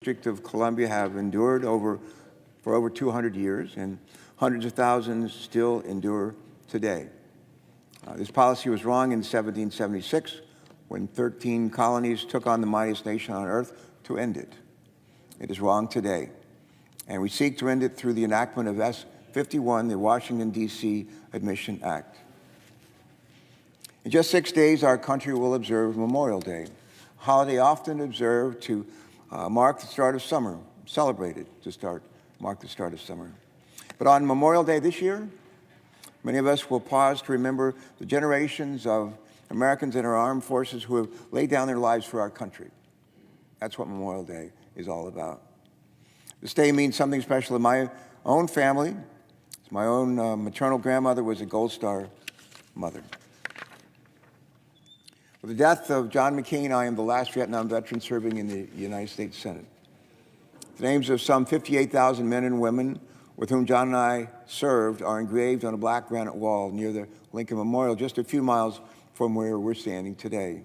District of Columbia have endured for over 200 years, and hundreds of thousands still endure today. This policy was wrong in 1776 when 13 colonies took on the mightiest nation on earth to end it. It is wrong today, and we seek to end it through the enactment of S. 51, the Washington, D.C. Admission Act. In just 6 days, our country will observe Memorial Day, a holiday often observed to mark the start of summer, celebrated to mark the start of summer. But on Memorial Day this year, many of us will pause to remember the generations of Americans in our armed forces who have laid down their lives for our country. That's what Memorial Day is all about. This day means something special in my own family. My own maternal grandmother was a Gold Star mother. With the death of John McCain, I am the last Vietnam veteran serving in the United States Senate. The names of some 58,000 men and women with whom John and I served are engraved on a black granite wall near the Lincoln Memorial, just a few miles from where we're standing today.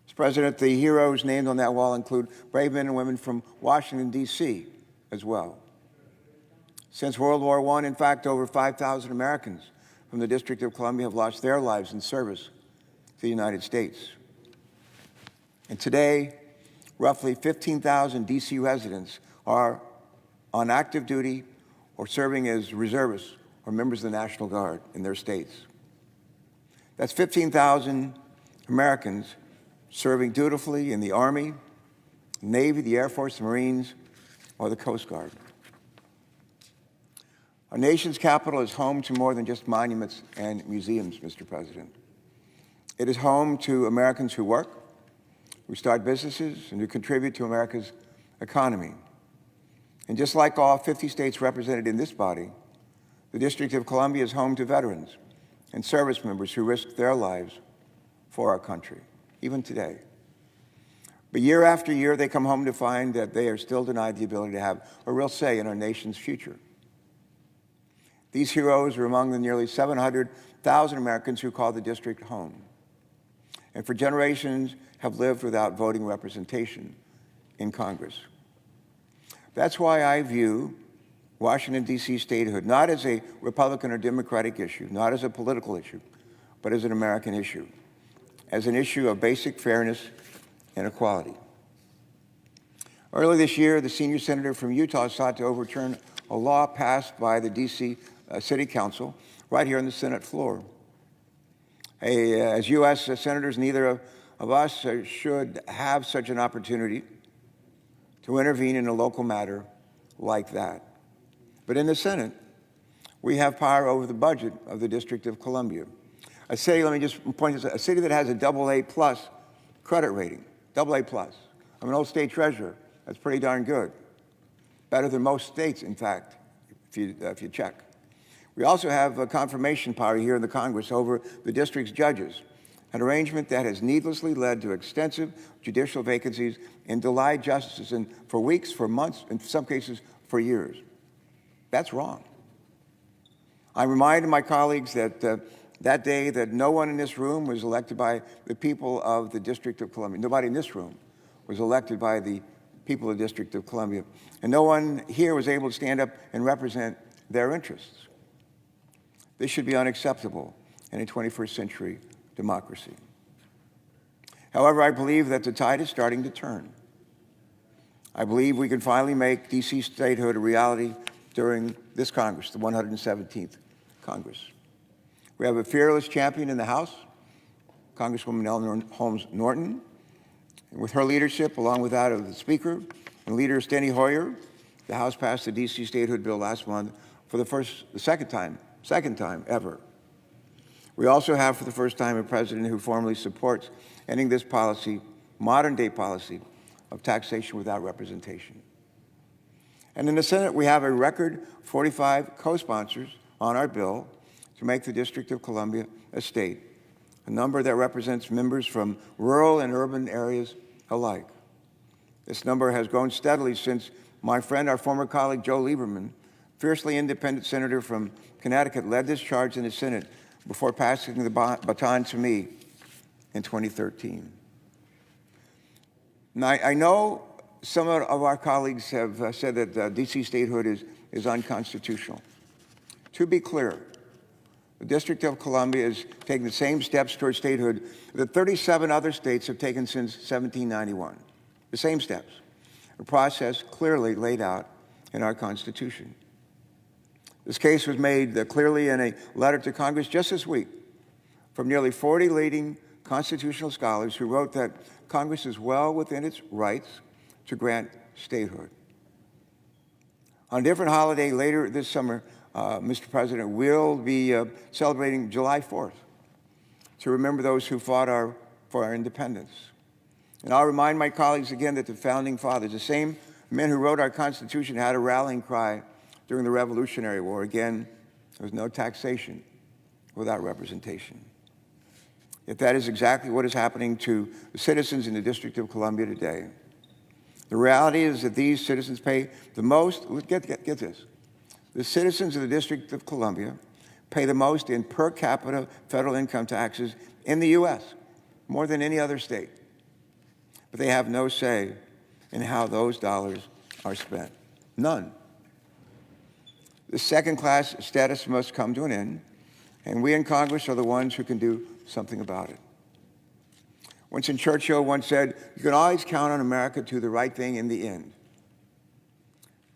Mr. President, the heroes named on that wall include brave men and women from Washington, D.C. as well. Since World War I, in fact, over 5,000 Americans from the District of Columbia have lost their lives in service to the United States. And today, roughly 15,000 D.C. residents are on active duty or serving as reservists or members of the National Guard in their states. That's 15,000 Americans serving dutifully in the Army, Navy, the Air Force, the Marines, or the Coast Guard. Our nation's capital is home to more than just monuments and museums, Mr. President. It is home to Americans who work, who start businesses, and who contribute to America's economy. And just like all 50 states represented in this body, the District of Columbia is home to veterans and service members who risk their lives for our country, even today. But year after year, they come home to find that they are still denied the ability to have a real say in our nation's future. These heroes are among the nearly 700,000 Americans who call the district home, and for generations have lived without voting representation in Congress. That's why I view Washington, D.C. statehood not as a Republican or Democratic issue, not as a political issue, but as an American issue, as an issue of basic fairness and equality. Early this year, the senior senator from Utah sought to overturn a law passed by the D.C. City Council right here on the Senate floor. As U.S. senators, neither of us should have such an opportunity to intervene in a local matter like that. But in the Senate, we have power over the budget of the District of Columbia. A city, let me just point this out, a city that has a AA+ credit rating, AA+. I'm an old state treasurer. That's pretty darn good. Better than most states, in fact, if you check. We also have confirmation power here in the Congress over the district's judges, an arrangement that has needlessly led to extensive judicial vacancies and delayed justices for weeks, for months, in some cases for years. That's wrong. I reminded my colleagues that that day that no one in this room was elected by the people of the District of Columbia. Nobody in this room was elected by the people of the District of Columbia. And no one here was able to stand up and represent their interests. This should be unacceptable in a 21st century democracy. However, I believe that the tide is starting to turn. I believe we can finally make D.C. statehood a reality during this Congress, the 117th Congress. We have a fearless champion in the House, Congresswoman Eleanor Holmes Norton. And with her leadership, along with that of the Speaker and Leader Steny Hoyer, the House passed the D.C. statehood bill last month for the second time ever. We also have, for the first time, a president who formally supports ending this policy, modern-day policy, of taxation without representation. And in the Senate, we have a record 45 co-sponsors on our bill to make the District of Columbia a state, a number that represents members from rural and urban areas alike. This number has grown steadily since my friend, our former colleague, Joe Lieberman, fiercely independent senator from Connecticut, led this charge in the Senate before passing the baton to me in 2013. Now, I know some of our colleagues have said that D.C. statehood is unconstitutional. To be clear, the District of Columbia is taking the same steps towards statehood that 37 other states have taken since 1791. The same steps, a process clearly laid out in our Constitution. This case was made clearly in a letter to Congress just this week from nearly 40 leading constitutional scholars who wrote that Congress is well within its rights to grant statehood. On a different holiday later this summer, Mr. President, we'll be celebrating July 4th to remember those who fought for our independence. And I'll remind my colleagues again that the Founding Fathers, the same men who wrote our Constitution, had a rallying cry during the Revolutionary War. Again, there was no taxation without representation. Yet that is exactly what is happening to the citizens in the District of Columbia today. The reality is that these citizens pay the most, get this, the citizens of the District of Columbia pay the most in per capita federal income taxes in the U.S., more than any other state. But they have no say in how those dollars are spent. None. The second-class status must come to an end, and we in Congress are the ones who can do something about it. Winston Churchill once said, "You can always count on America to do the right thing in the end,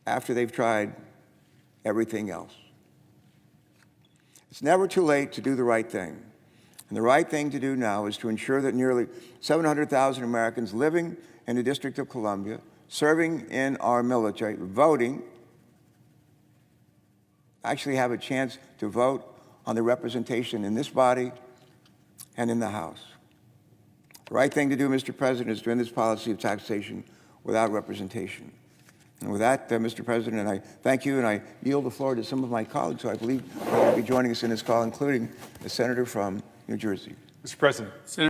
after they've tried everything else." It's never too late to do the right thing. And the right thing to do now is to ensure that nearly 700,000 Americans living in the District of Columbia, serving in our military, voting, actually have a chance to vote on the representation in this body and in the House. The right thing to do, Mr. President, is to end this policy of taxation without representation. And with that, Mr. President, I thank you, and I yield the floor to some of my colleagues who I believe are going to be joining us in this call, including the senator from New Jersey. Mr. President.